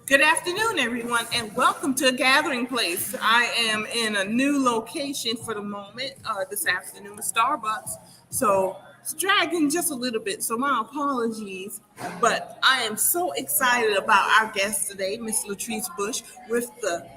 Good afternoon, everyone, and welcome to Gathering Place. I am in a new location for the moment this afternoon, Starbucks. So it's dragging just a little bit, so my apologies. But I am so excited about our guest today, Miss Latrice Bush, with the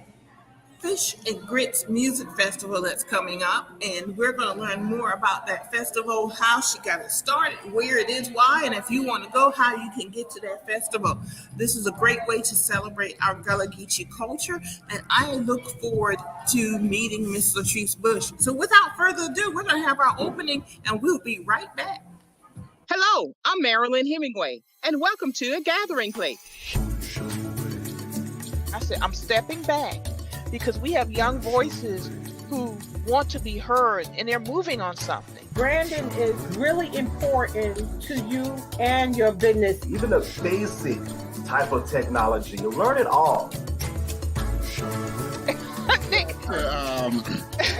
Fish and Grits Music Festival that's coming up, and we're going to learn more about that festival, how she got it started, where it is, why, and if you want to go, how you can get to that festival. This is a great way to celebrate our Gullah Geechee culture, and I look forward to meeting Miss Latrice Bush. So without further ado, we're going to have our opening, and we'll be right back. Hello, I'm Marilyn Hemingway, and welcome to A Gathering Place. I said, I'm stepping back because we have young voices who want to be heard and they're moving on something. Branding is really important to you and your business. Even the basic type of technology, you learn it all.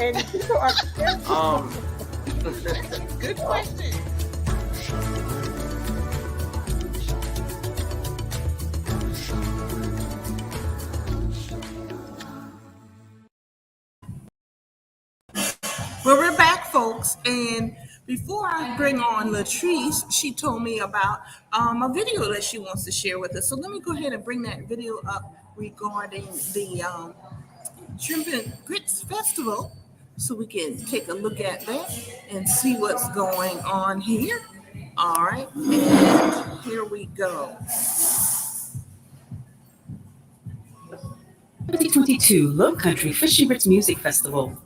And people are Good question. Well, we're back, folks, and before I bring on Latrice, she told me about a video that she wants to share with us. So let me go ahead and bring that video up regarding the Shrimp and Grits Festival so we can take a look at that and see what's going on here. All right, and here we go. 2022 Low Country Fish and Grits Music Festival.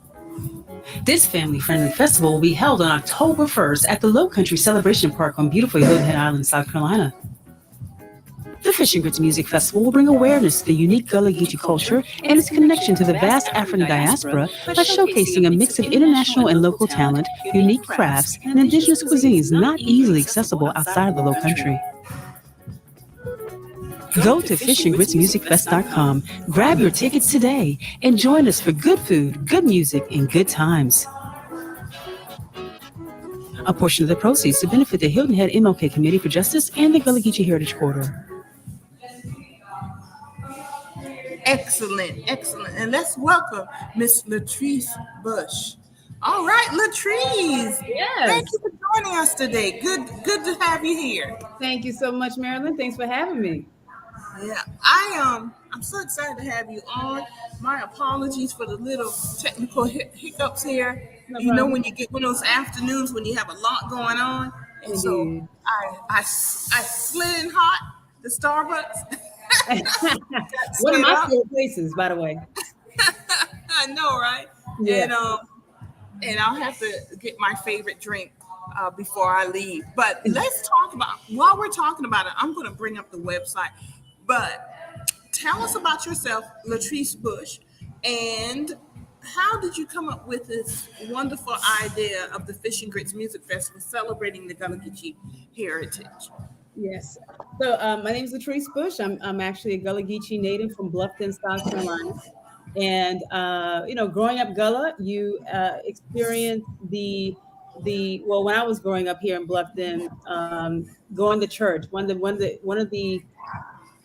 This family-friendly festival will be held on October 1st at the Low Country Celebration Park on beautiful Hilton Head Island, South Carolina. The Fish and Grits Music Festival will bring awareness to the unique Gullah Geechee culture and its connection to the vast African diaspora by showcasing a mix of international and local talent, unique crafts, and indigenous cuisines not easily accessible outside of the Low Country. Go to fishandgritsmusicfest.com, grab your tickets today, and join us for good food, good music, and good times. A portion of the proceeds to benefit the Hilton Head MLK Committee for Justice and the Gullah Geechee Heritage Corridor. Excellent, excellent. And let's welcome Miss Latrice Bush. All right, Latrice. Yes. Thank you for joining us today. Good to have you here. Thank you so much, Marilyn. Thanks for having me. Yeah, I'm so excited to have you on. My apologies for the little technical hiccups here. No you know problem. when you get one of those afternoons when you have a lot going on, and so Indeed. I slid in hot to Starbucks. One of my Straight up. favorite places, by the way. I know, right? Yeah. And I'll have to get my favorite drink before I leave. But let's talk about, while we're talking about it, I'm going to bring up the website. But tell us about yourself, Latrice Bush, and how did you come up with this wonderful idea of the Fish and Grits Music Festival celebrating the Gullah Geechee heritage? Yes. So my name is Latrice Bush. I'm actually a Gullah Geechee native from Bluffton, South Carolina. And growing up Gullah, you experience well, when I was growing up here in Bluffton, going to church. One of the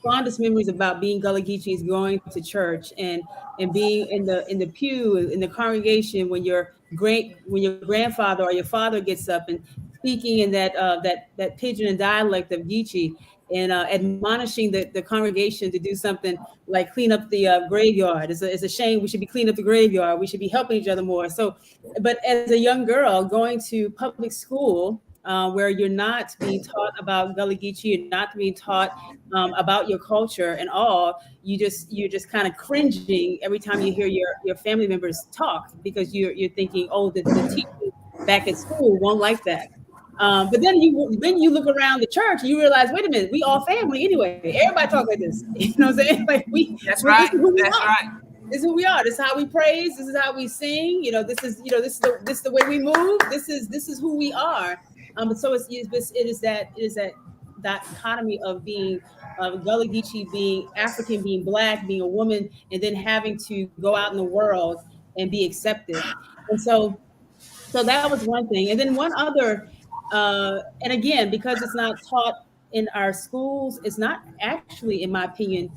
fondest memories about being Gullah Geechee is going to church and being in the pew in the congregation when your grandfather or your father gets up and speaking in that pidgin and dialect of Geechee and admonishing the congregation to do something like clean up the graveyard. It's a shame. We should be cleaning up the graveyard. We should be helping each other more. So, but as a young girl going to public school, where you're not being taught about Gullah Geechee, you're not being taught about your culture and all. You're just kind of cringing every time you hear your family members talk because you're thinking, oh, the teachers back at school won't like that. But then you look around the church and you realize, wait a minute, we all family anyway. Everybody talk like this. You know what I'm saying? Like That's right. That's right. This is who we are. This is how we praise. This is how we sing. This is the way we move. This is who we are. But so it is that dichotomy of being Gullah Geechee, being African, being Black, being a woman, and then having to go out in the world and be accepted. And so that was one thing. And then one other, and again, because it's not taught in our schools. It's not actually, in my opinion,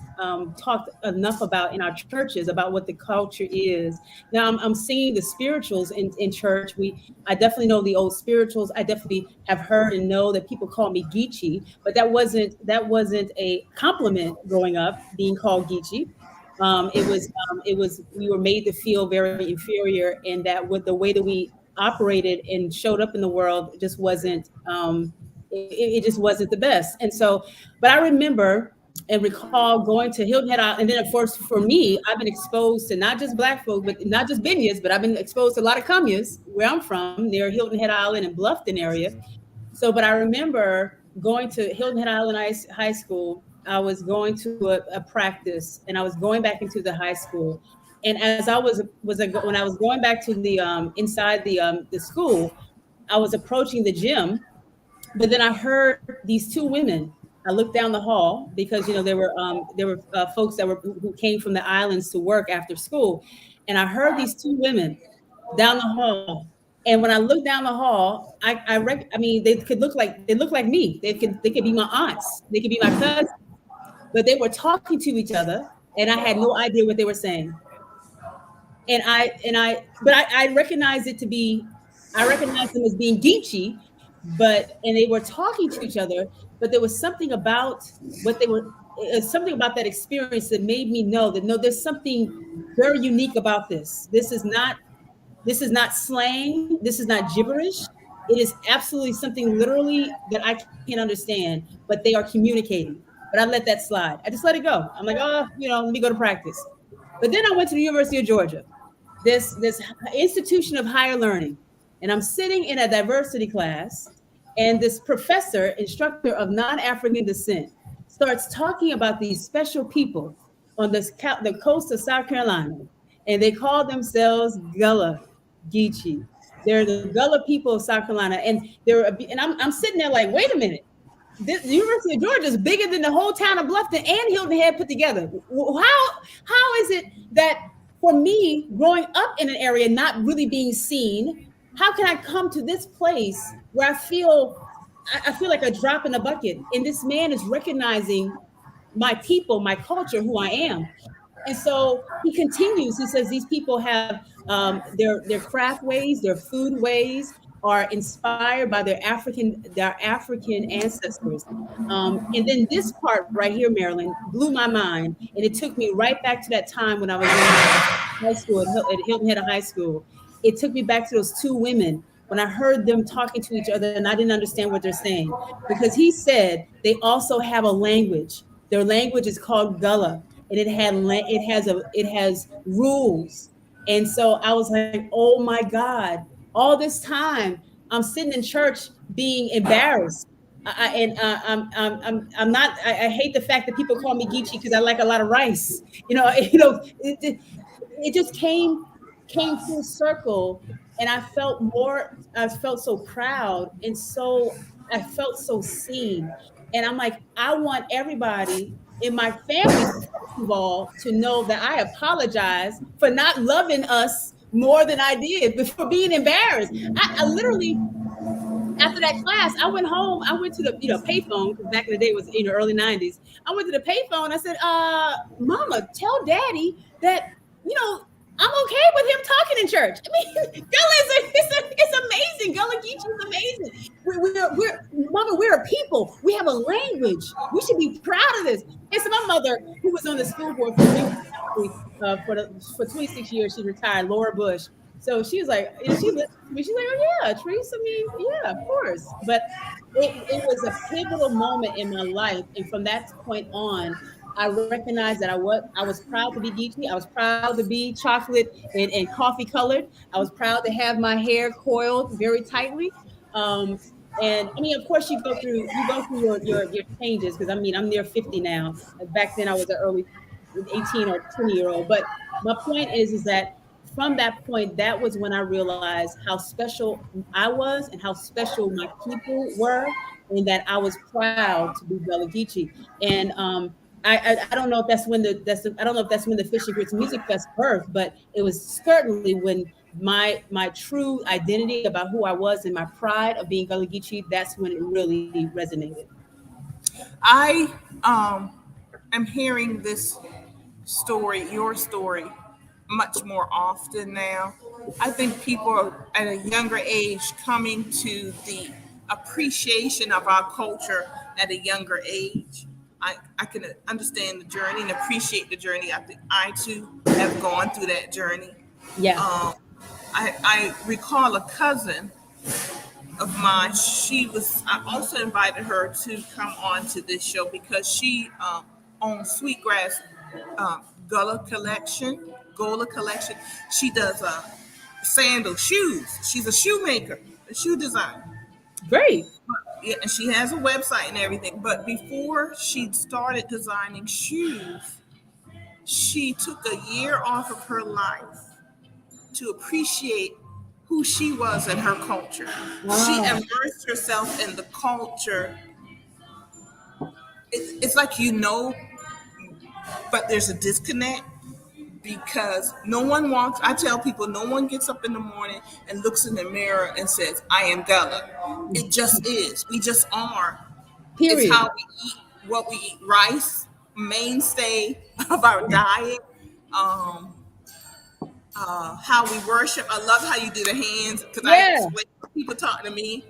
talked enough about in our churches about what the culture is. Now I'm seeing the spirituals in church. I definitely know the old spirituals. I definitely have heard and know that people call me Geechee, but that wasn't a compliment growing up, being called Geechee. It was we were made to feel very inferior, and that with the way that we operated and showed up in the world just wasn't it just wasn't the best. And so, but I remember and recall going to Hilton Head Island, and then of course for me, I've been exposed to not just Black folk, but not just Binyas, but I've been exposed to a lot of Kamyas where I'm from, near Hilton Head Island and Bluffton area. So, but I remember going to Hilton Head Island High School. I was going to a practice, and I was going back into the high school. And as I when I was going back to the inside the school, I was approaching the gym, but then I heard these two women. I looked down the hall because there were folks who came from the islands to work after school, and I heard these two women down the hall. And when I looked down the hall, they could look like me. They could be my aunts. They could be my cousins. But they were talking to each other, and I had no idea what they were saying. And I recognized I recognized them as being Geechee, and they were talking to each other, but there was something about something about that experience that made me know that no, there's something very unique about this. This is not slang. This is not gibberish. It is absolutely something literally that I can't understand, but they are communicating. But I let that slide. I just let it go. I'm like, let me go to practice. But then I went to the University of Georgia, this institution of higher learning. And I'm sitting in a diversity class, and this instructor of non-African descent, starts talking about these special people on the coast of South Carolina. And they call themselves Gullah Geechee. They're the Gullah people of South Carolina. And I'm sitting there like, wait a minute. The University of Georgia is bigger than the whole town of Bluffton and Hilton Head put together. How is it that for me, growing up in an area not really being seen, how can I come to this place where I feel like a drop in the bucket? And this man is recognizing my people, my culture, who I am. And so he continues. He says these people have their craft ways, their food ways, are inspired by their African ancestors. And then this part right here, Marilyn, blew my mind. And it took me right back to that time when I was in high school at Hilton Head High School. It took me back to those two women when I heard them talking to each other and I didn't understand what they're saying. Because he said they also have a language. Their language is called Gullah, and it has rules. And so I was like, oh my God. All this time, I'm sitting in church being embarrassed, I'm not. I hate the fact that people call me Geechee because I like a lot of rice. It just came full circle, and I felt so proud, and I felt so seen. And I'm like, I want everybody in my family, first of all, to know that I apologize for not loving us more than I did, but for being embarrassed. I literally, after that class, I went home. I went to the payphone, because back in the day it was in the early 90s. I went to the payphone. I said, Mama, tell Daddy that I'm okay with him talking in church. I mean, Gullah it's amazing. Gullah Geechee is amazing. Mama, we're a people. We have a language. We should be proud of this. And so my mother, who was on the school board for 26 years, she retired, Laura Bush. So she was like, she listened to me. She's like, oh yeah, Teresa, yeah, of course. But it was a pivotal moment in my life. And from that point on, I recognized that I was proud to be Geechee. I was proud to be chocolate and coffee colored. I was proud to have my hair coiled very tightly. And I mean, of course, you go through your changes, because I'm near 50 now. Back then, I was an early 18 or 20-year-old. But my point is that from that point, that was when I realized how special I was and how special my people were, and that I was proud to be Gullah Geechee. And I don't know if that's when the Fish and Grits Music Fest birthed, but it was certainly when my true identity about who I was and my pride of being Gullah Geechee, that's when it really resonated. I am hearing this story, your story, much more often now. I think people are at a younger age coming to the appreciation of our culture at a younger age. I can understand the journey and appreciate the journey. I think I too have gone through that journey. Yeah. I recall a cousin of mine. I also invited her to come on to this show because she owns Sweetgrass Gullah Collection, Gola Collection. She does sandal shoes. She's a shoemaker, a shoe designer. Great. Yeah, and she has a website and everything. But before she started designing shoes, she took a year off of her life to appreciate who she was and her culture. Wow. She immersed herself in the culture. It's like but there's a disconnect because no one walks. I tell people no one gets up in the morning and looks in the mirror and says, I am Gullah. It just is. We just are. Period. It's how we eat, what we eat. Rice, mainstay of our diet. How we worship. I love how you do the hands because when people talk to me,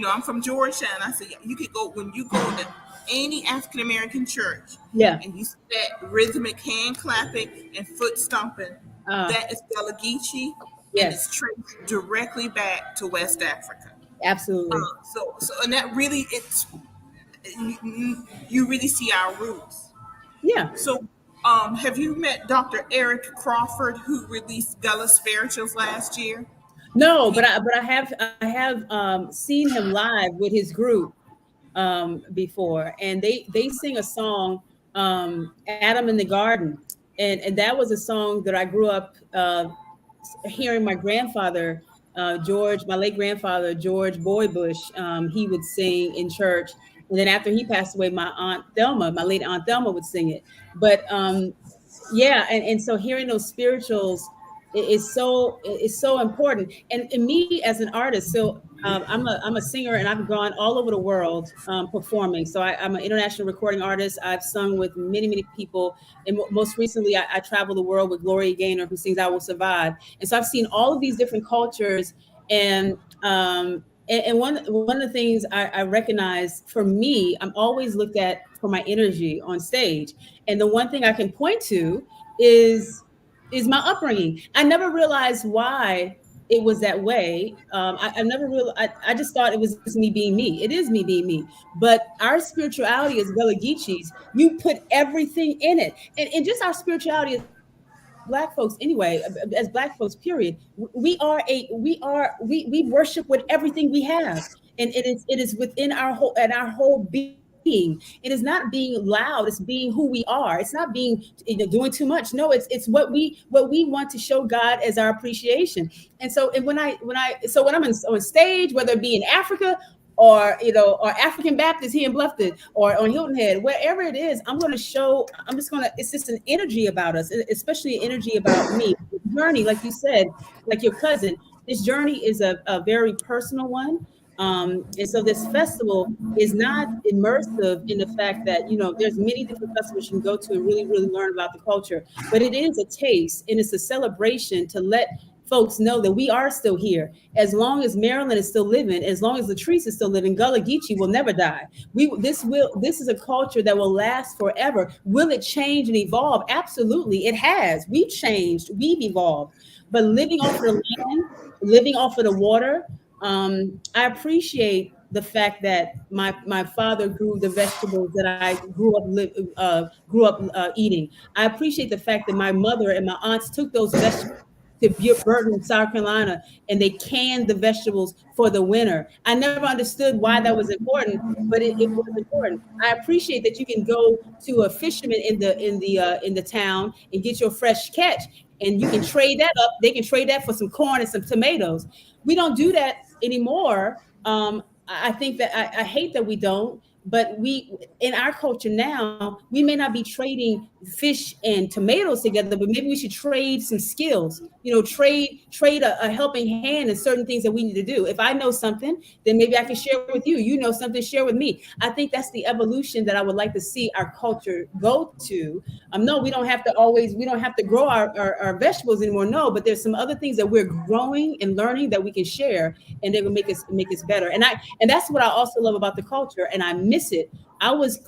I'm from Georgia, and I say you could go when you go to any African American church, and you see that rhythmic hand clapping and foot stomping. That is Gullah Geechee. Yes, and it's traced directly back to West Africa. Absolutely. So and that really you really see our roots. Yeah. So. Have you met Dr. Eric Crawford, who released Gullah Spirituals last year? No, but I have seen him live with his group before, and they sing a song, Adam in the Garden, and that was a song that I grew up hearing my grandfather George, my late grandfather George Boy Bush, he would sing in church. And then after he passed away, my aunt Thelma, my late aunt Thelma, would sing it. But and so hearing those spirituals is so important. And me as an artist, so I'm a singer, and I've gone all over the world performing. So I'm an international recording artist. I've sung with many people, and most recently I travel the world with Gloria Gaynor, who sings "I Will Survive." And so I've seen all of these different cultures, and one of the things I recognize for me, I'm always looked at for my energy on stage. And the one thing I can point to is my upbringing. I never realized why it was that way. I never realized, I just thought it was just me being me. It is me being me. But our spirituality as Gullah Geechees, you put everything in it. And just our spirituality as Black folks anyway, as Black folks, period, we worship with everything we have, and it is within our whole being. It is not being loud; it's being who we are. It's not being doing too much. No, it's what we want to show God as our appreciation. And so, when I'm on stage, whether it be in Africa or African Baptist here in Bluffton or on Hilton Head, wherever it is, it's just an energy about us, especially an energy about me. The journey, like you said, like your cousin, this journey is a very personal one. And so this festival is not immersive in the fact that, there's many different festivals you can go to and really, really learn about the culture, but it is a taste and it's a celebration to let folks know that we are still here. As long as Maryland is still living, as long as Latrice is still living, Gullah Geechee will never die. This is a culture that will last forever. Will it change and evolve? Absolutely, it has. We've changed, we've evolved. But living off of the land, living off of the water, I appreciate the fact that my father grew the vegetables that I grew up eating. I appreciate the fact that my mother and my aunts took those vegetables to Burton, South Carolina, and they canned the vegetables for the winter. I never understood why that was important, but it was important. I appreciate that you can go to a fisherman in the town and get your fresh catch, and you can trade that up. They can trade that for some corn and some tomatoes. We don't do that anymore. I think that I hate that we don't. But in our culture now, we may not be trading fish and tomatoes together, but maybe we should trade some skills. trade a helping hand in certain things that we need to do. If I know something, then maybe I can share with you. You know something, share with me. I think that's the evolution that I would like to see our culture go to. No, we don't have to grow our vegetables anymore. No, but there's some other things that we're growing and learning that we can share, and they will make us better. And that's what I also love about the culture, and I miss it. I was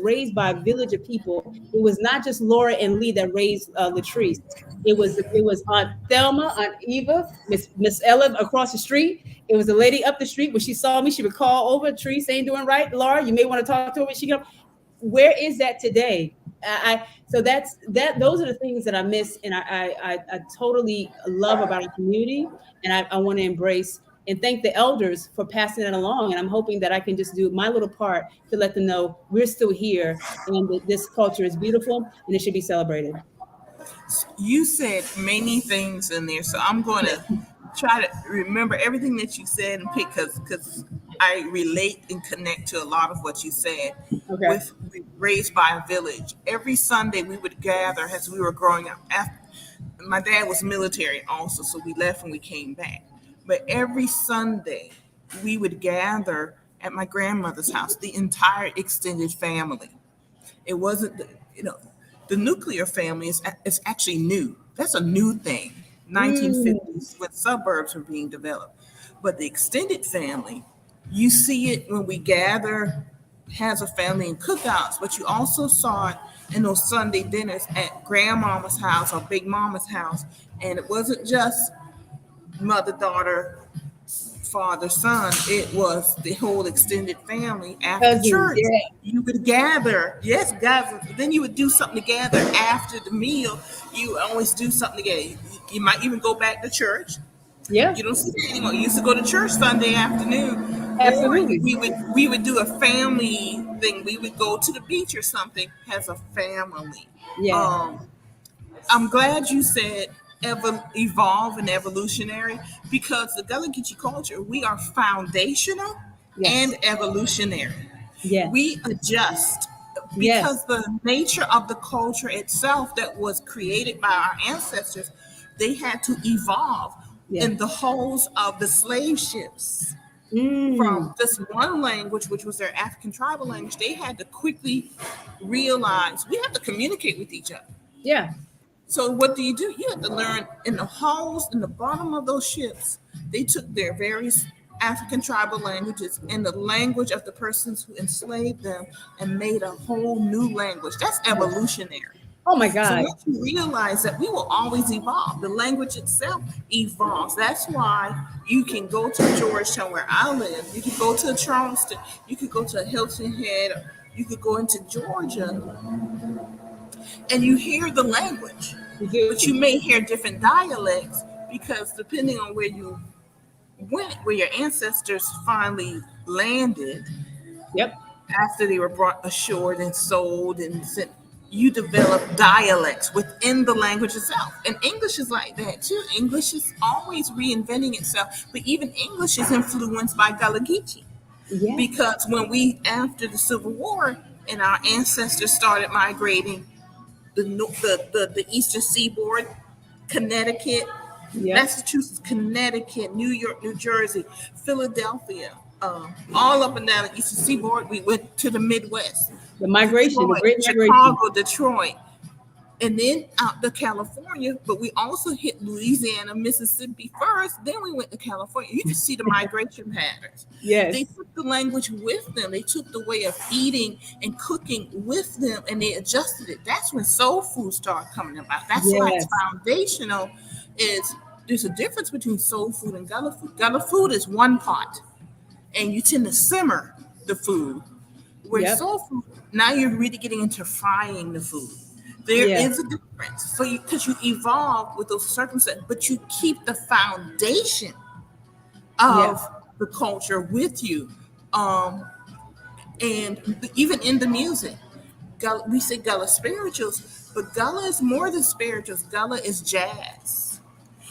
raised by a village of people. It was not just Laura and Lee that raised Latrice. It was Aunt Thelma, Aunt Eva, Miss Ella across the street. It was a lady up the street. When she saw me, she would call over. Latrice ain't doing right, Laura. You may want to talk to her when she comes. Where is that today? So those are the things that I miss, and I totally love about our community, and I want to embrace and thank the elders for passing it along. And I'm hoping that I can just do my little part to let them know we're still here, and that this culture is beautiful and it should be celebrated. You said many things in there, so I'm going to try to remember everything that you said and pick, because I relate and connect to a lot of what you said. Okay. We raised by a village. Every Sunday we would gather as we were growing up. My dad was military also, so we left and we came back. But every Sunday we would gather at my grandmother's house, the entire extended family. It wasn't, the nuclear family is actually new. That's a new thing. 1950s, when suburbs were being developed. But the extended family, you see it when we gather as a family in cookouts, but you also saw it in those Sunday dinners at grandmama's house or big mama's house. And it wasn't just mother, daughter, father, son. It was the whole extended family after Cousins, church. yeah. You would gather, yes, guys. Then you would do something together after the meal. You always do something together. You might even go back to church. Yeah, You don't see it anymore. You used to go to church Sunday afternoon. absolutely. Or we would do a family thing. We would go to the beach or something as a family. Yeah. I'm glad you said evolve and evolutionary, because the Gullah Geechee culture, we are foundational Yes. and evolutionary. Yeah. We adjust Yes. because the nature of the culture itself that was created by our ancestors, they had to evolve Yeah. in the hulls of the slave ships. Mm. From this one language, which was their African tribal language, they had to quickly realize we have to communicate with each other. Yeah. So what do? You have to learn in the hulls, in the bottom of those ships. They took their various African tribal languages and the language of the persons who enslaved them and made a whole new language. That's evolutionary. Oh my So God. once you realize that we will always evolve, the language itself evolves. That's why you can go to Georgetown, where I live. You can go to Charleston. You could go to Hilton Head. Or you could go into Georgia, and you hear the language, but you may hear different dialects, because depending on where you went, where your ancestors finally landed, Yep. after they were brought ashore and sold and sent, you develop dialects within the language itself. And English is like that too. English is always reinventing itself, but even English is influenced by Gullah Geechee. Yeah. Because after the Civil War and our ancestors started migrating the Eastern Seaboard, Connecticut, Yeah. Massachusetts, Connecticut, New York, New Jersey, Philadelphia, all up and down the Eastern Seaboard. We went to the Midwest, The migration, the Detroit, great migration. Chicago, Detroit, and then out to California. But we also hit Louisiana, Mississippi first. Then we went to California. You can see the migration patterns. Yes. They took the language with them. They took the way of eating and cooking with them, and they adjusted it. That's when soul food started coming about. That's why it's Yes. foundational. There's a difference between soul food and Gullah food. Gullah food is one pot, and you tend to simmer the food. Where Yep. soul food, now you're really getting into frying the food. There Yeah. is a difference. So because you evolve with those circumstances, but you keep the foundation of the culture with you. And even in the music, we say Gullah spirituals, but Gullah is more than spirituals. Gullah is jazz.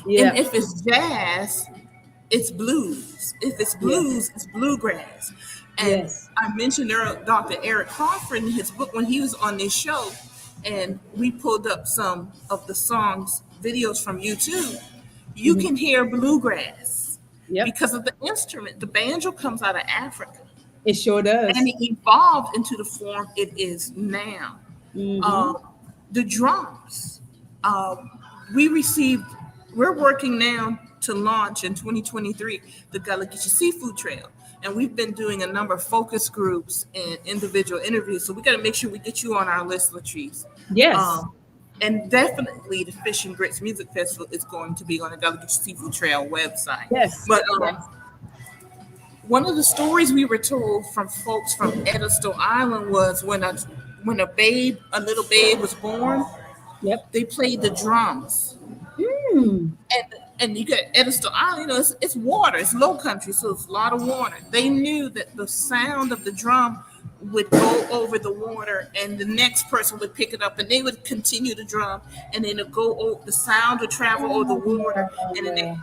Yeah. And if it's jazz, it's blues. If it's blues, it's bluegrass. And Yes. I mentioned Dr. Eric Crawford in his book when he was on this show, and we pulled up some of the songs videos from YouTube, you can hear bluegrass Yep. because of the instrument. The banjo comes out of Africa, It sure does. and it evolved into the form it is now. The drums, we're working now to launch in 2023 the Gullah Geechee Seafood Trail. And we've been doing a number of focus groups and individual interviews. So we got to make sure we get you on our list, Latrice. Yes. And definitely the Fish and Grits Music Festival is going to be on the Gullah Geechee Seafood Trail website. Yes. But Yes. one of the stories we were told from folks from Edisto Island was when a little babe was born, Yep. they played the drums. And you get Edisto Island, it's water, it's low country, so it's a lot of water. They knew that the sound of the drum would go over the water, and the next person would pick it up, and they would continue the drum, and then the sound would travel over the water, and then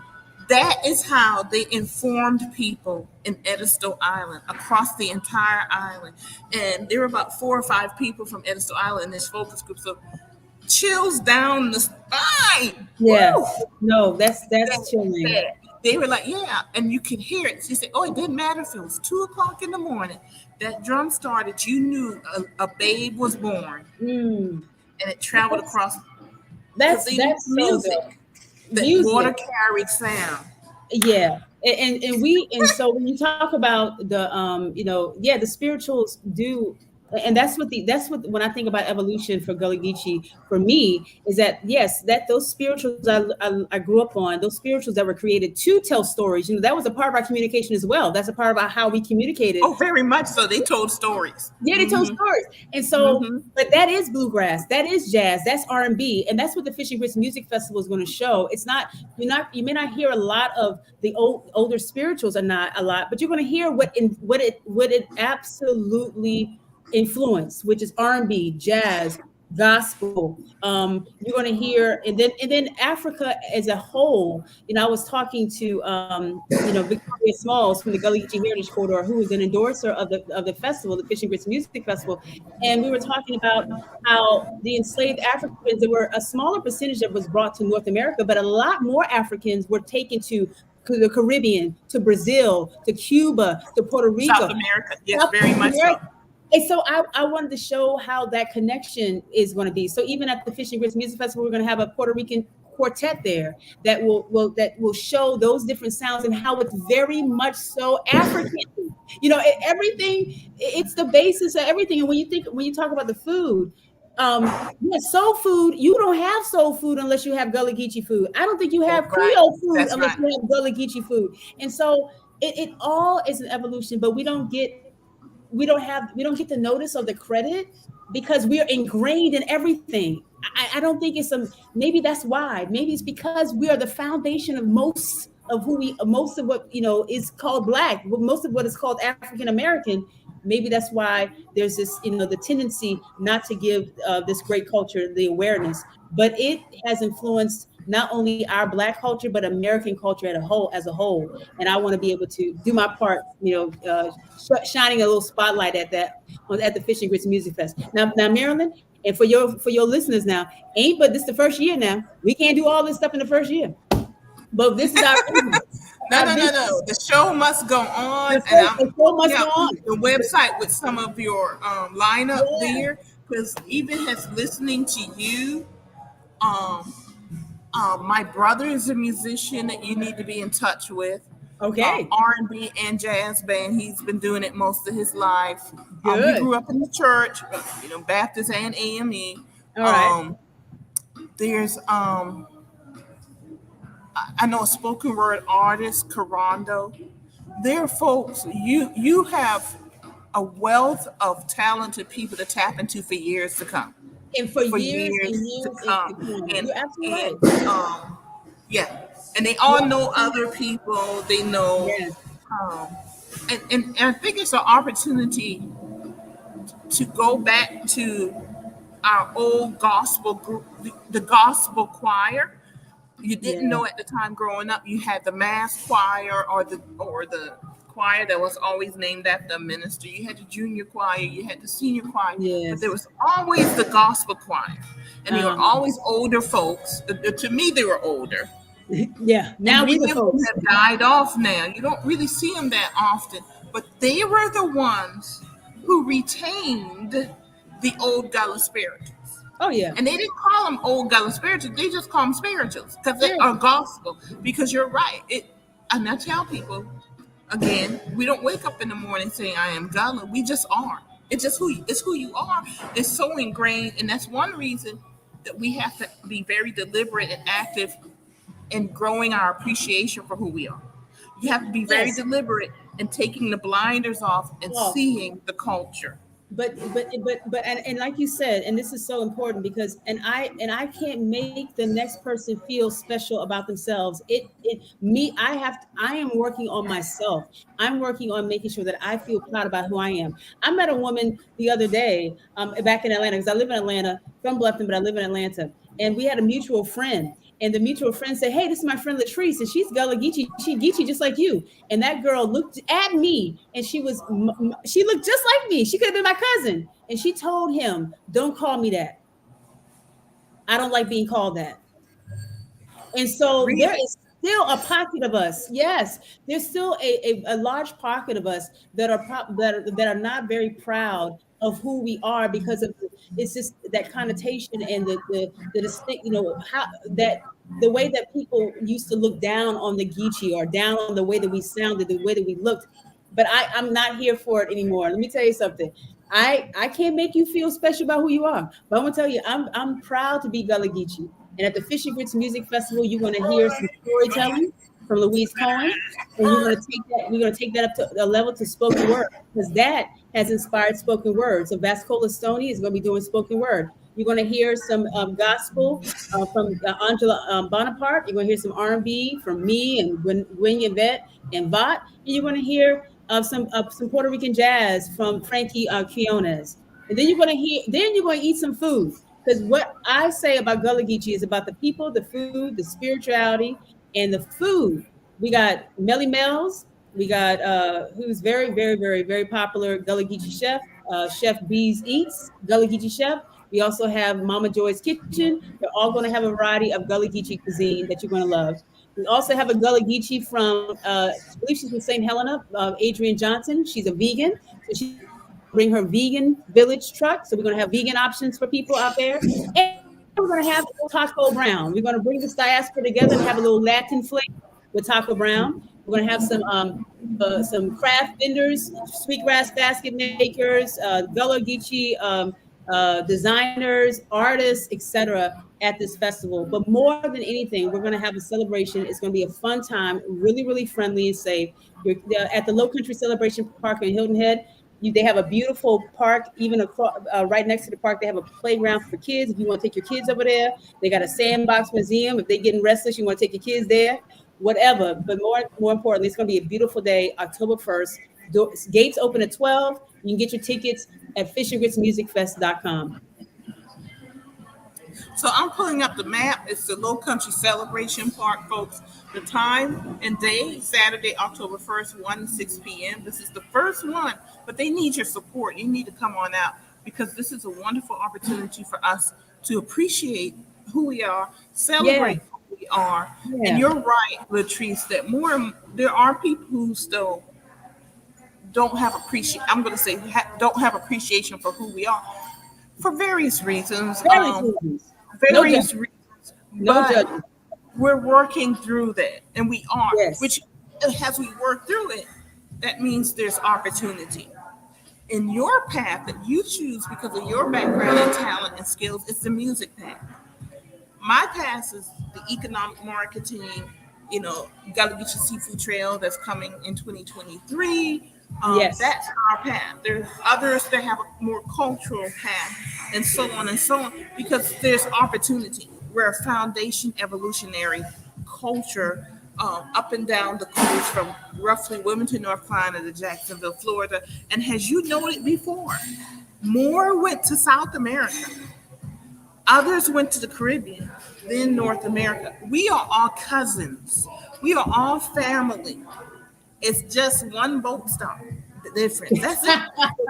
that is how they informed people in Edisto Island across the entire island. And there were about 4 or 5 people from Edisto Island in this focus group. So chills down the spine. Yeah. Woo! No, that's chilling. Bad. They were like, yeah, and you could hear it. She said, oh, it didn't matter if it was 2:00 in the morning. That drum started, you knew a babe was born, and it traveled across. That's music. so The music. water carried sound. Yeah. And so when you talk about the the spirituals do, and that's what when I think about evolution for Gullah Geechee, for me, is that yes, that those spirituals I grew up on, those spirituals that were created to tell stories, that was a part of our communication as well. That's a part of how we communicated. Oh, very much so. They told stories. Yeah, they told stories. And so, but that is bluegrass, that is jazz, that's R&B, and that's what the Fish and Grits Music Festival is going to show. It's not, you may not hear a lot of the older spirituals, are not a lot, but you're going to hear what it absolutely influence, which is R&B, jazz, gospel. You're going to hear, and then Africa as a whole. I was talking to Victoria Smalls from the Gullah Geechee Heritage Corridor, who is an endorser of the festival, the Fish and Grits Music Festival, and we were talking about how the enslaved Africans, there were a smaller percentage that was brought to North America, but a lot more Africans were taken to the Caribbean, to Brazil, to Cuba, to Puerto Rico, South America. Yes, very much so. And so I wanted to show how that connection is going to be. So even at the Fish and Grits Music Festival, we're going to have a Puerto Rican quartet there that will show those different sounds and how it's very much so African. Everything, it's the basis of everything. And when you talk about the food, soul food, you don't have soul food unless you have Gullah Geechee food. I don't think you have Creole food unless you have Gullah Geechee food. And so it all is an evolution, but we don't get the notice of the credit because we are ingrained in everything. I don't think maybe that's why. Maybe it's because we are the foundation of most of what is called Black, most of what is called African American. Maybe that's why there's this, the tendency not to give this great culture the awareness. But it has influenced not only our Black culture, but American culture as a whole. And I want to be able to do my part, shining a little spotlight at the Fish and Grits Music Fest. Now, Marilyn, and for your listeners now, but this is the first year now. We can't do all this stuff in the first year. But this is our No. The show must go on. The show must go on. The website with some of your lineup there, because even as listening to you, my brother is a musician that you need to be in touch with. Okay. R&B and jazz band. He's been doing it most of his life. Good. He grew up in the church, Baptist and AME. All right. There's I know a spoken word artist, Carando. There are folks, you have a wealth of talented people to tap into for years to come. And for years to come. You're absolutely right. Yeah. And they all know other people. They know. Yes. And I think it's an opportunity to go back to our old gospel group, the gospel choir. You didn't know at the time growing up, you had the mass choir or the choir that was always named after a minister. You had the junior choir, you had the senior choir, Yes. but there was always the gospel choir. And they were always older folks. To me, they were older. Yeah. Now we Many the of them folks. have died off now. You don't really see them that often. But they were the ones who retained the old Gullah spirituals. Oh yeah. And they didn't call them old Gullah spirituals. They just call them spirituals because they are gospel. Because you're right. And I tell people, again, we don't wake up in the morning saying, I am Gullah. We just are. It's just who you are. It's so ingrained. And that's one reason that we have to be very deliberate and active in growing our appreciation for who we are. You have to be very deliberate in taking the blinders off and seeing the culture. But and like you said, and this is so important because I can't make the next person feel special about themselves. I am working on myself. I'm working on making sure that I feel proud about who I am. I met a woman the other day back in Atlanta, because I live in Atlanta, from Bluffton, but I live in Atlanta, and we had a mutual friend. And the mutual friend said, "Hey, this is my friend Latrice, and she's Gullah Geechee. She Geechee just like you." And that girl looked at me, and she looked just like me. She could have been my cousin. And she told him, "Don't call me that. I don't like being called that." And so there is still a pocket of us. Yes, there's still a large pocket of us that are not very proud of who we are, because of it's just that connotation and the distinct, how that the way that people used to look down on the Geechee, or down on the way that we sounded, the way that we looked. But I'm not here for it anymore. Let me tell you something. I can't make you feel special about who you are, but I'm gonna tell you, I'm proud to be Gullah Geechee. And at the Fish and Grits Music Festival, you're gonna hear some storytelling from Louise Cohen, and we're gonna take that up to a level to spoken word, because that has inspired spoken word. So Vascola Stoney is going to be doing spoken word. You're going to hear some gospel from Angela Bonaparte. You're going to hear some R&B from me and Gwen Yvette and Vought. And you're going to hear some Puerto Rican jazz from Frankie Quiones. And then you're going to eat some food. Because what I say about Gullah Geechee is about the people, the food, the spirituality, and the food. We got Melly Mel's. We got who's very, very, very, very popular Gullah Geechee chef, Chef Bees Eats, Gullah Geechee chef. We also have Mama Joy's Kitchen. They're all going to have a variety of Gullah Geechee cuisine that you're going to love. We also have a Gullah Geechee from, I believe she's from St. Helena, Adrienne Johnson. She's a vegan, so she bring her vegan village truck. So we're going to have vegan options for people out there. And we're going to have Taco Brown. We're going to bring this diaspora together and have a little Latin flavor with Taco Brown. We're going to have some craft vendors, sweetgrass basket makers, Gullah Geechee designers, artists, etc. at this festival. But more than anything, we're going to have a celebration. It's going to be a fun time, really, really friendly and safe. You're at the Low Country Celebration Park in Hilton Head. They have a beautiful park, even across, right next to the park. They have a playground for kids. If you want to take your kids over there, they got a sandbox museum. If they're getting restless, you want to take your kids there. Whatever, but more importantly, it's going to be a beautiful day, October 1st. Gates open at 12. You can get your tickets at fishandgritsmusicfest.com. So I'm pulling up the map. It's the Low Country Celebration Park, folks. The time and day, Saturday, October 1st, 1 to 6 p.m. This is the first one, but they need your support. You need to come on out, because this is a wonderful opportunity for us to appreciate who we are, celebrate who we are. Yeah. And you're right, Latrice, that there are people who still don't have don't have appreciation for who we are for various reasons. Various reasons. No judgment. We're working through that, and we are. Yes. Which, as we work through it, that means there's opportunity. In your path that you choose because of your background and talent and skills, it's the music path. My path is the economic marketing, Gullah Geechee Seafood Trail that's coming in 2023. Yes. That's our path. There's others that have a more cultural path, and so on and so on, because there's opportunity. We're a foundation evolutionary culture up and down the coast from roughly Wilmington, North Carolina to Jacksonville, Florida. And as you noted before, more went to South America. Others went to the Caribbean, then North America. We are all cousins. We are all family. It's just one boat stop. The difference. That's it.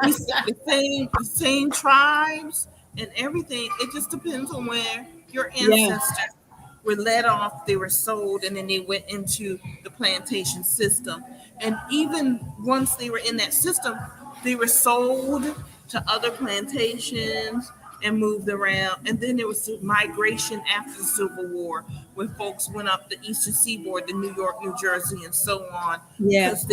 We see the same tribes and everything. It just depends on where your Yeah. ancestors were led off, they were sold, and then they went into the plantation system. And even once they were in that system, they were sold to other plantations and moved around. And then there was migration after the Civil War, when folks went up the eastern seaboard to New York, New Jersey, and so on, Yeah. because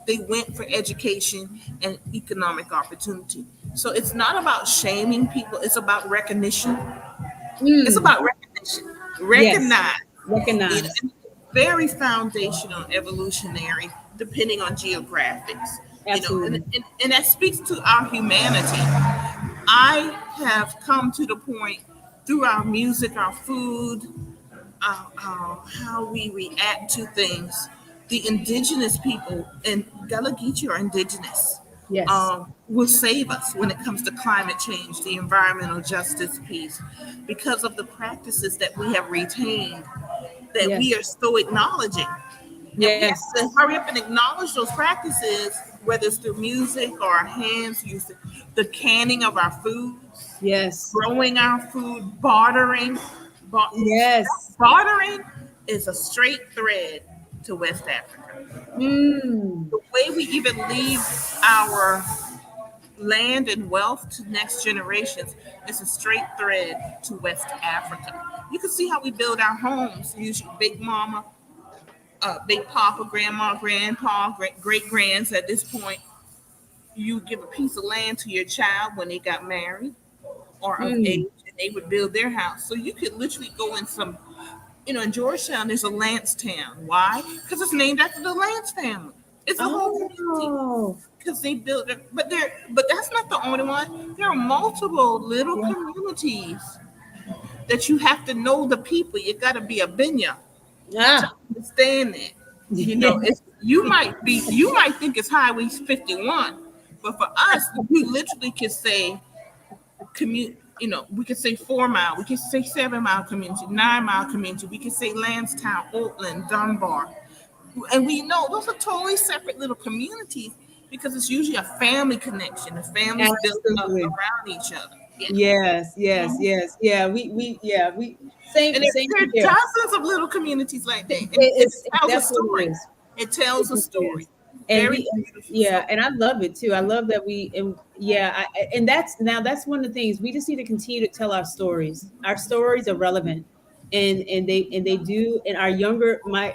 they went for education and economic opportunity. So it's not about shaming people; it's about recognition. It's Mm. about recognition. Yes. Recognize. Recognize. It's very foundational, evolutionary, depending on geographics. Absolutely. And that speaks to our humanity. I have come to the point through our music, our food, how we react to things. The indigenous people, and Gullah Geechee are indigenous, Yes. will save us when it comes to climate change, the environmental justice piece, because of the practices that we have retained, that Yes. we are still acknowledging. And we have Yes. to hurry up and acknowledge those practices, whether it's through music or our hands, using the canning of our food, Yes. growing our food, bartering. Yes. Bartering is a straight thread to West Africa. Mm. The way we even leave our land and wealth to next generations is a straight thread to West Africa. You can see how we build our homes, usually big mama, big papa, grandma, grandpa, great grands. At this point, you give a piece of land to your child when they got married or of Mm. age, and they would build their house. So you could literally go in some, in Georgetown, there's a Lance Town. Why? Because it's named after the Lance family. It's a whole community Oh. because they built it. But that's not the only one. There are multiple little communities that you have to know the people. You got to be a binya Ah. understand that. You might think it's Highway 51, but for us, we literally could say we could say 4 mile, we could say 7 mile community, 9 mile community, we could say Lansdowne, Oakland, Dunbar. And we know those are totally separate little communities because it's usually a family connection. The families built up Absolutely. around each other. Yeah. Yes. Yes. Yes. Yeah. We same. And Same there are here. dozens of little communities like that. And It's it tells a that's what story. it is. It tells a story. And Very we, beautiful. yeah, and I love it too. I love that and that's one of the things we just need to continue to tell our stories. Our stories are relevant, and they do. And our younger I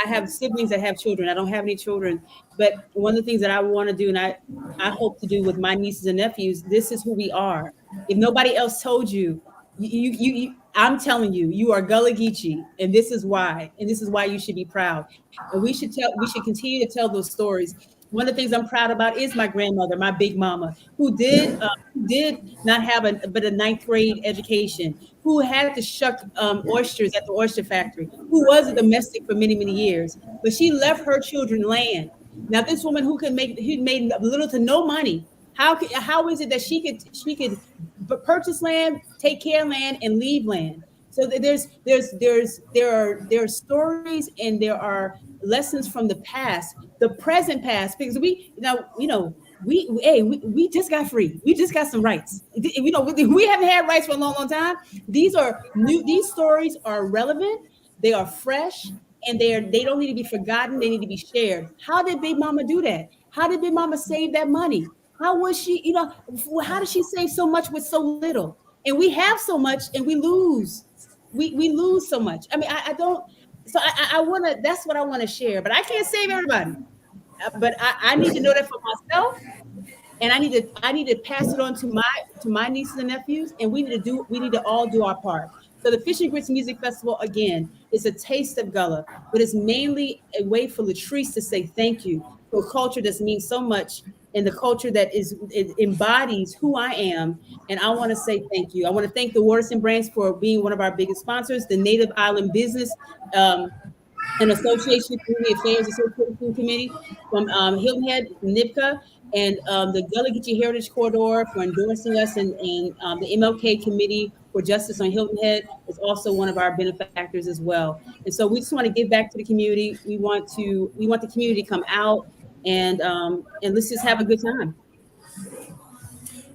have siblings that have children. I don't have any children, but one of the things that I want to do, and I hope to do with my nieces and nephews, this is who we are. If nobody else told you, I'm telling you, you are Gullah Geechee, and this is why you should be proud. And we should continue to tell those stories. One of the things I'm proud about is my grandmother, my big mama, who did not have a ninth grade education, who had to shuck oysters at the oyster factory, who was a domestic for many, many years, but she left her children land. Now, this woman who made little to no money, how is it that she could purchase land, take care of land, and leave land? So there are stories and there are lessons from the past, the present past, because we just got free. We just got some rights. We haven't had rights for a long, long time. These are new. These stories are relevant. They are fresh, and they don't need to be forgotten. They need to be shared. How did Big Mama do that? How did Big Mama save that money? How was she? How did she save so much with so little? And we have so much, and we lose. We lose so much. I mean, I don't. So I want to. That's what I want to share. But I can't save everybody. But I need to know that for myself, and I need to pass it on to my nieces and nephews. And we need to all do our part. So the Fish and Grits Music Festival, again, is a taste of Gullah, but it's mainly a way for Latrice to say thank you to a culture that means so much, and the culture that it embodies who I am. And I want to say thank you. I want to thank the Waterston Brands for being one of our biggest sponsors, the Native Island Business and Association Community Affairs Association Committee from Hilton Head, NIPCA, and the Gullah Geechee Heritage Corridor for endorsing us, and the MLK Committee for Justice on Hilton Head is also one of our benefactors as well. And so we just want to give back to the community. We want the community to come out and let's just have a good time.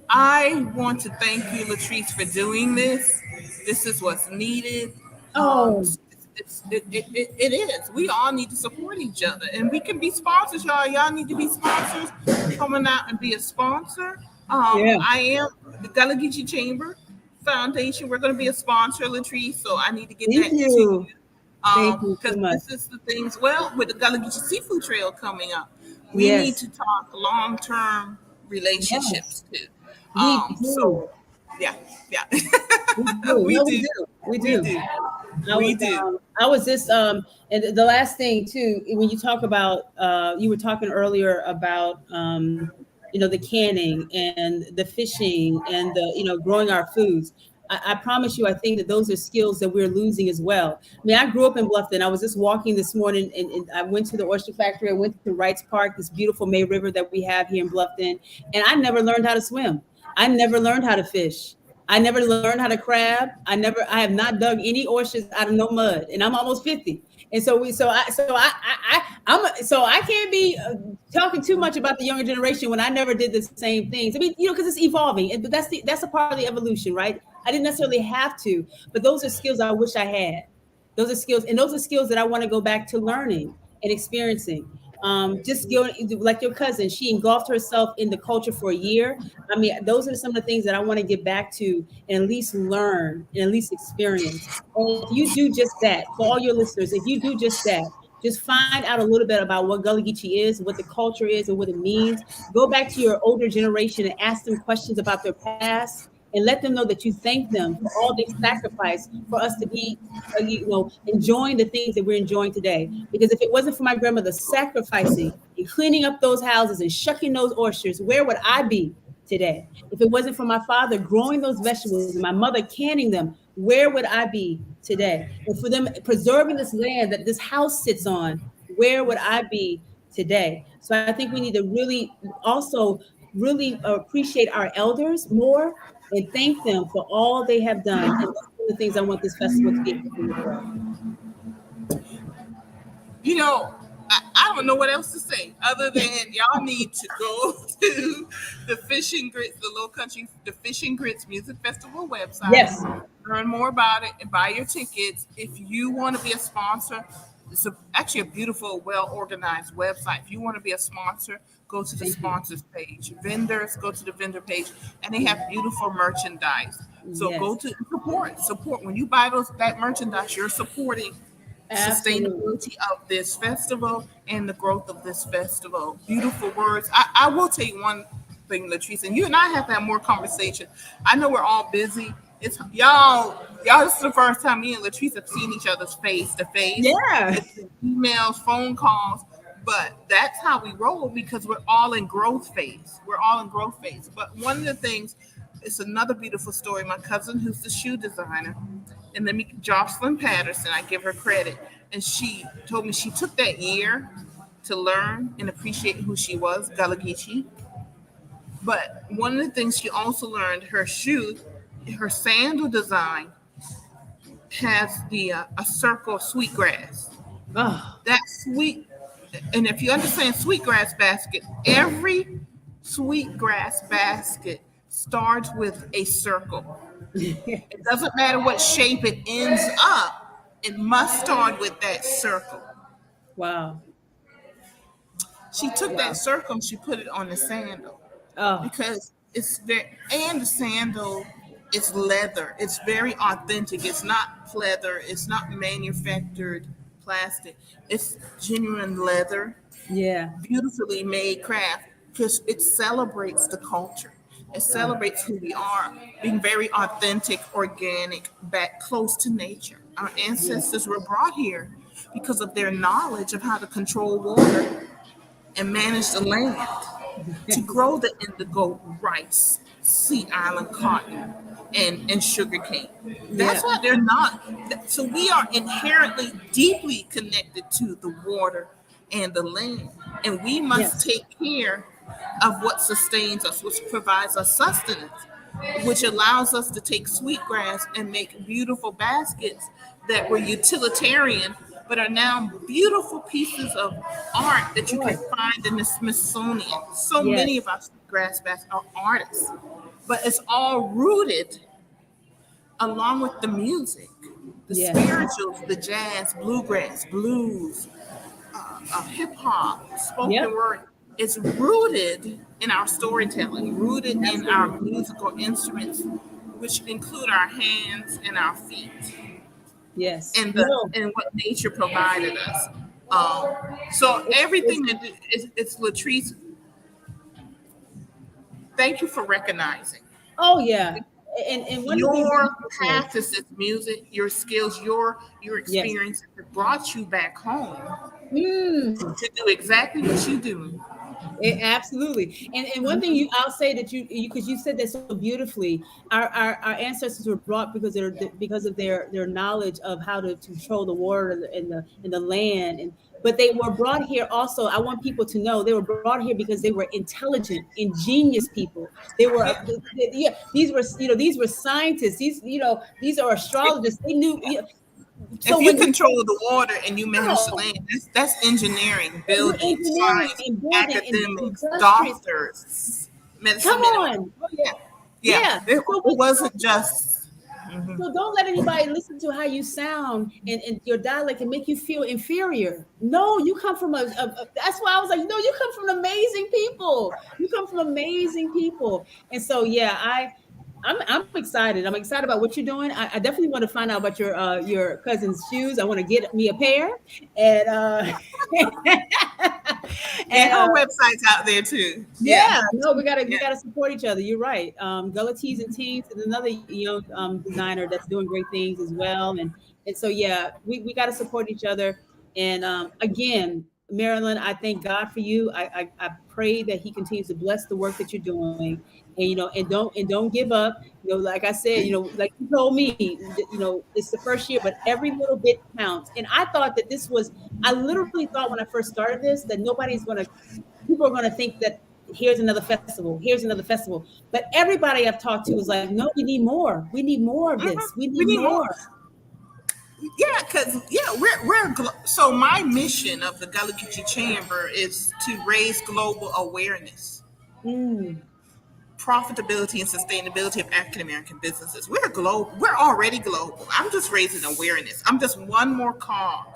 I want to thank you, Latrice, for doing this. This is what's needed. Oh. It is. We all need to support each other, and we can be sponsors, y'all. Y'all need to be sponsors. Coming out and be a sponsor. I am the Gullah Geechee Chamber Foundation. We're going to be a sponsor, Latrice. So I need to get Thank that you. to you. Thank you so much. This is the things. Well, with the Gullah Geechee Seafood Trail coming up, we need to talk long-term relationships too. So yeah. We do. I was just and the last thing too, when you talk about you were talking earlier about the canning and the fishing and the growing our foods. I promise you, I think that those are skills that we're losing as well. I mean, I grew up in Bluffton. I was just walking this morning and I went to the oyster factory. I went to Wrights Park, this beautiful May River that we have here in Bluffton. And I never learned how to swim. I never learned how to fish. I never learned how to crab. I have not dug any oysters out of no mud, and I'm almost 50. And so I can't be talking too much about the younger generation when I never did the same things. I mean, because it's evolving, but that's a part of the evolution, right? I didn't necessarily have to, but those are skills I wish I had. Those are skills that I want to go back to learning and experiencing. Just going like your cousin, she engulfed herself in the culture for a year. I mean, those are some of the things that I want to get back to and at least learn and at least experience. And if you do just that, for all your listeners, if you do just that, just find out a little bit about what Gullah Geechee is, what the culture is, and what it means. Go back to your older generation and ask them questions about their past. And let them know that you thank them for all they sacrificed for us to be, enjoying the things that we're enjoying today. Because if it wasn't for my grandmother sacrificing and cleaning up those houses and shucking those oysters, where would I be today? If it wasn't for my father growing those vegetables and my mother canning them, where would I be today? And for them preserving this land that this house sits on, where would I be today? So I think we need to really appreciate our elders more and thank them for all they have done. And that's one of the things I want this festival to get to the world. I don't know what else to say other than y'all need to go to the Fish and Grits, the Fish and Grits Music Festival website. Yes. Learn more about it and buy your tickets. If you want to be a sponsor, it's actually a beautiful, well-organized website. If you want to be a sponsor, go to the sponsors page. Vendors, go to the vendor page, and they have beautiful merchandise. So go to support. When you buy that merchandise, you're supporting sustainability of this festival and the growth of this festival. Beautiful words. I will tell you one thing, Latrice, and you and I have to have more conversation. I know we're all busy. It's y'all. This is the first time me and Latrice have seen each other's face to face. Yeah. It's emails, phone calls. But that's how we roll because we're all in growth phase. But one of the things, it's another beautiful story. My cousin, who's the shoe designer, and then Jocelyn Patterson, I give her credit. And she told me she took that year to learn and appreciate who she was, Gullah Geechee. But one of the things she also learned, her sandal design has a circle of sweetgrass. Oh. That sweet. And if you understand sweetgrass basket, every sweetgrass basket starts with a circle. It doesn't matter what shape it ends up, it must start with that circle. Wow. She took that circle and she put it on the sandal. Oh. Because the sandal is leather. It's very authentic. It's not pleather. It's not manufactured plastic. It's genuine leather. Yeah. Beautifully made craft because it celebrates the culture. It celebrates who we are, being very authentic, organic, back close to nature. Our ancestors were brought here because of their knowledge of how to control water and manage the land, to grow the indigo, rice, sea island cotton, and sugar cane. That's why they're not. So we are inherently deeply connected to the water and the land, and we must take care of what sustains us, which provides us sustenance. which allows us to take sweetgrass and make beautiful baskets that were utilitarian, but are now beautiful pieces of art that you can find in the Smithsonian. So Yes. many of our sweetgrass baskets are artists, but it's all rooted along with the music, the Yes. spirituals, the jazz, bluegrass, blues, hip hop, spoken Yep. word. It's rooted in our storytelling, rooted in our musical instruments, which include our hands and our feet, Yes. and No. and what nature provided us. So everything that it's Latrice. Thank you for recognizing Oh yeah. And one of the things your that you said- path is this music, your skills, your experience that brought you back home to do exactly what you do. Absolutely. And one thing I'll say that you because you said that so beautifully, our ancestors were brought because of their knowledge of how to control the water and the land, and but they were brought here also. I want people to know they were brought here because they were intelligent, ingenious people. They were yeah, these were scientists. These are astrologists. They knew. So If you when control the water and you manage the land, that's engineering, building, engineering science, and building and academics, industrious. doctors, medicine. Come on. Oh, yeah. Yeah. It wasn't just. So don't let anybody listen to how you sound and your dialect and make you feel inferior. No, you come from that's why I was like, no, you come from amazing people. You come from amazing people. And so, yeah, I'm excited. I'm excited about what you're doing. I definitely want to find out about your cousin's shoes. I want to get me a pair, and And our website's out there too. yeah, no, we gotta support each other. You're right. Gullah Tees and Teens is another young designer that's doing great things as well. And so yeah, we gotta support each other. And again, Marilyn, I thank God for you. I pray that He continues to bless the work that you're doing. And and don't give up. Like I said, like you told me, it's the first year, but every little bit counts. And I thought that I literally thought when I first started this that people are gonna think that here's another festival. But everybody I've talked to was like, no, we need more. We need more of this. We need more. Yeah, because so my mission of the Gullah Geechee Chamber is to raise global awareness, profitability, and sustainability of African American businesses. We're already global. I'm just raising awareness. I'm just one more cog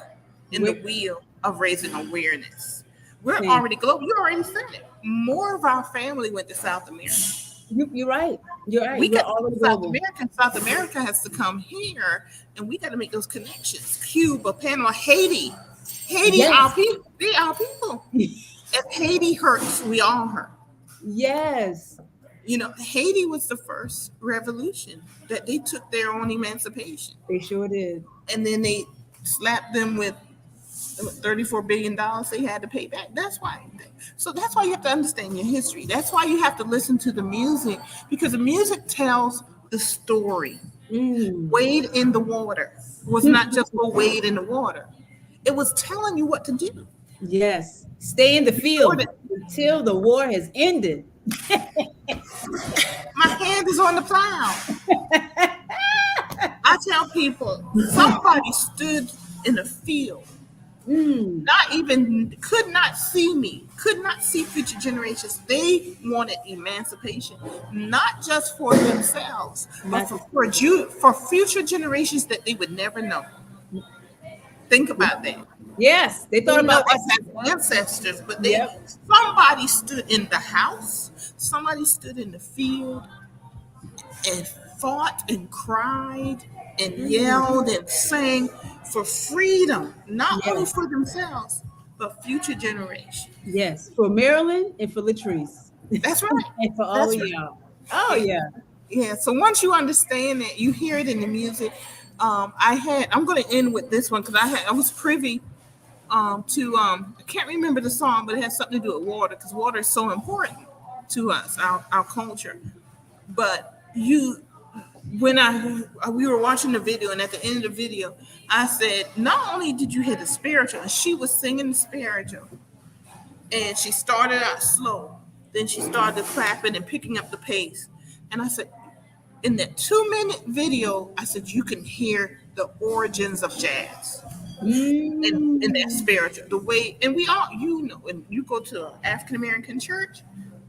in the wheel of raising awareness. We're already global. You already said it. More of our family went to South America. You're right. We got South America has to come here, and we got to make those connections. Cuba, Panama, Haiti, Yes. our people. They our people. If Haiti hurts, we all hurt. Yes. Haiti was the first revolution that they took their own emancipation, They sure did. and then they slapped them with $34 billion they had to pay back. That's why you have to understand your history. That's why you have to listen to the music, because the music tells the story. Wade in the water was not just go wade in the water. It was telling you what to do. Yes. Stay in the field until the war has ended. My hand is on the plow. I tell people, somebody stood in the field, could not see me, could not see future generations. They wanted emancipation, not just for themselves, but for future generations that they would never know. Think about that. Yes, they thought about us as ancestors, but somebody stood in the house, somebody stood in the field and fought and cried and yelled and sang for freedom, not only for themselves, but future generations. Yes, for Marilyn and for Latrice. That's right. And for all of y'all. Oh, yeah. Yeah, so once you understand that, you hear it in the music. I'm going to end with this one because I was privy to I can't remember the song, but it has something to do with water, because water is so important to us, our culture. But when we were watching the video, and at the end of the video, I said, not only did you hear the spiritual, and she was singing the spiritual, and she started out slow, then she started clapping and picking up the pace, and I said, in that 2-minute video, I said you can hear the origins of jazz. In that spiritual, the way, and we all, when you go to an African American church,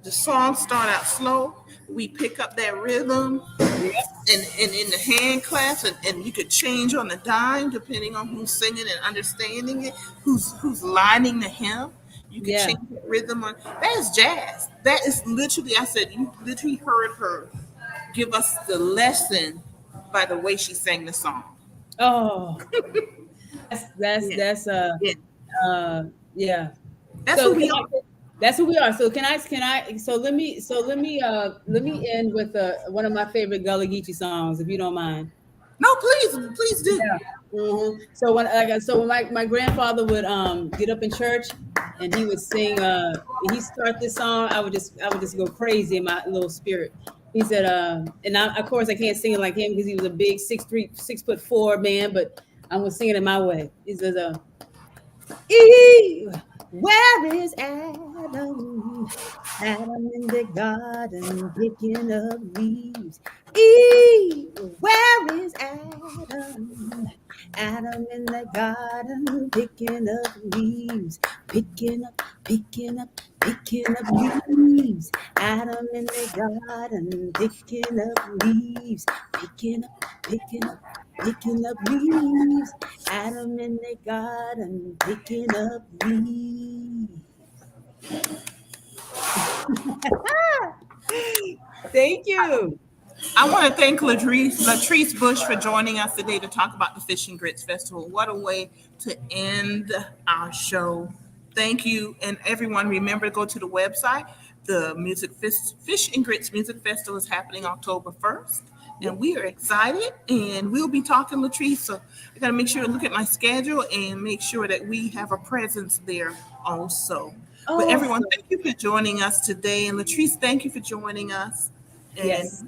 the songs start out slow. We pick up that rhythm, and in the hand claps, and you could change on the dime depending on who's singing and understanding it, who's lining the hymn. You can change the rhythm on. That is jazz. That is literally, I said, you literally heard her give us the lesson by the way she sang the song. Oh. That's That's so who we are. That's who we are. So can I so let me end with one of my favorite Gullah Geechee songs, if you don't mind. No, please do. Yeah. Mm-hmm. So when my grandfather would get up in church and he would sing he start this song, I would just go crazy in my little spirit. He said and of course I can't sing it like him because he was a big 6'3", 6'4" man, but I'm gonna sing it in my way. He says, where is Adam? Adam in the garden picking up leaves. Where is Adam? Adam in the garden picking up leaves. Picking up leaves. Adam in the garden picking up leaves. Picking up leaves. Adam in the garden picking up leaves. Thank you. I want to thank Latrice Bush for joining us today to talk about the Fish and Grits Festival. What a way to end our show. Thank you. And everyone, remember to go to the website. The Fish and Grits Music Festival is happening October 1st. And we are excited, and we'll be talking, Latrice. So I got to make sure to look at my schedule and make sure that we have a presence there also. But everyone, thank you for joining us today. And Latrice, thank you for joining us. And yes,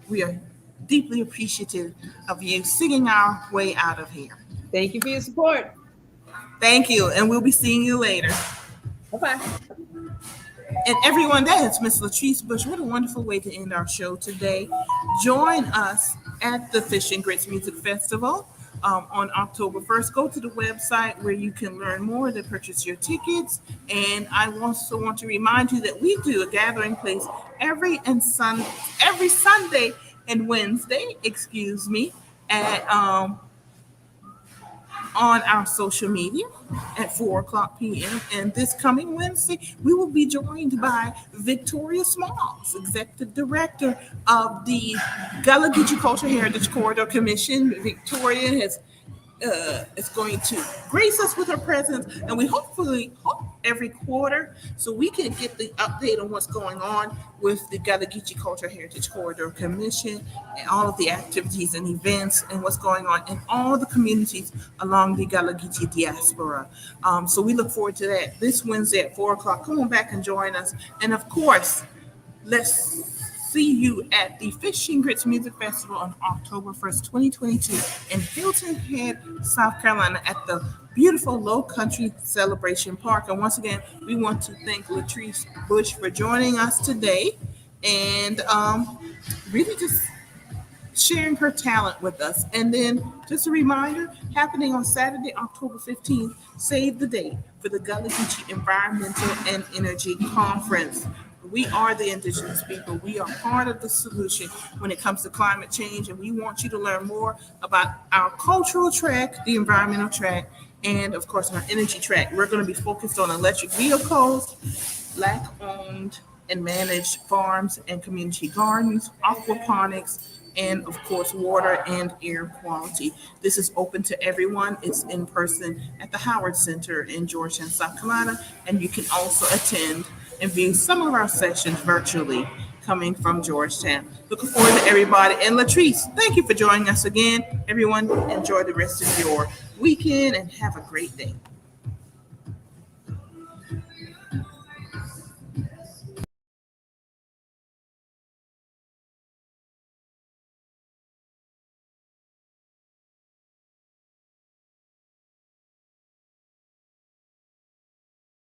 we are deeply appreciative of you singing our way out of here. Thank you for your support. Thank you. And we'll be seeing you later. Bye-bye. And everyone, that is Miss Latrice Bush. What a wonderful way to end our show today. Join us at the Fish and Grits Music Festival on October 1st. Go to the website where you can learn more to purchase your tickets. And I also want to remind you that we do a gathering place every Sunday and Wednesday, at on our social media at 4:00 p.m. And this coming Wednesday, we will be joined by Victoria Smalls, Executive Director of the Gullah Geechee Cultural Heritage Corridor Commission. Victoria is going to grace us with her presence, and we hope every quarter so we can get the update on what's going on with the Gullah Geechee Cultural Heritage Corridor Commission and all of the activities and events and what's going on in all the communities along the Gullah Geechee diaspora. So we look forward to that this Wednesday at 4:00. Come on back and join us. And of course, let's see you at the Fish and Grits Music Festival on October 1st, 2022 in Hilton Head, South Carolina at the beautiful Low Country Celebration Park. And once again, we want to thank Latrice Bush for joining us today and really just sharing her talent with us. And then just a reminder, happening on Saturday, October 15th, save the date for the Gullah Geechee Environmental and Energy Conference. We are the indigenous people. We are part of the solution when it comes to climate change, and we want you to learn more about our cultural track, the environmental track, and of course our energy track. We're going to be focused on electric vehicles, Black-owned and managed farms and community gardens, aquaponics, and of course water and air quality. This is open to everyone. It's in person at the Howard Center in Georgetown, South Carolina, and you can also attend and view some of our sessions virtually coming from Georgetown. Looking forward to everybody. And Latrice, thank you for joining us again. Everyone, enjoy the rest of your weekend and have a great day.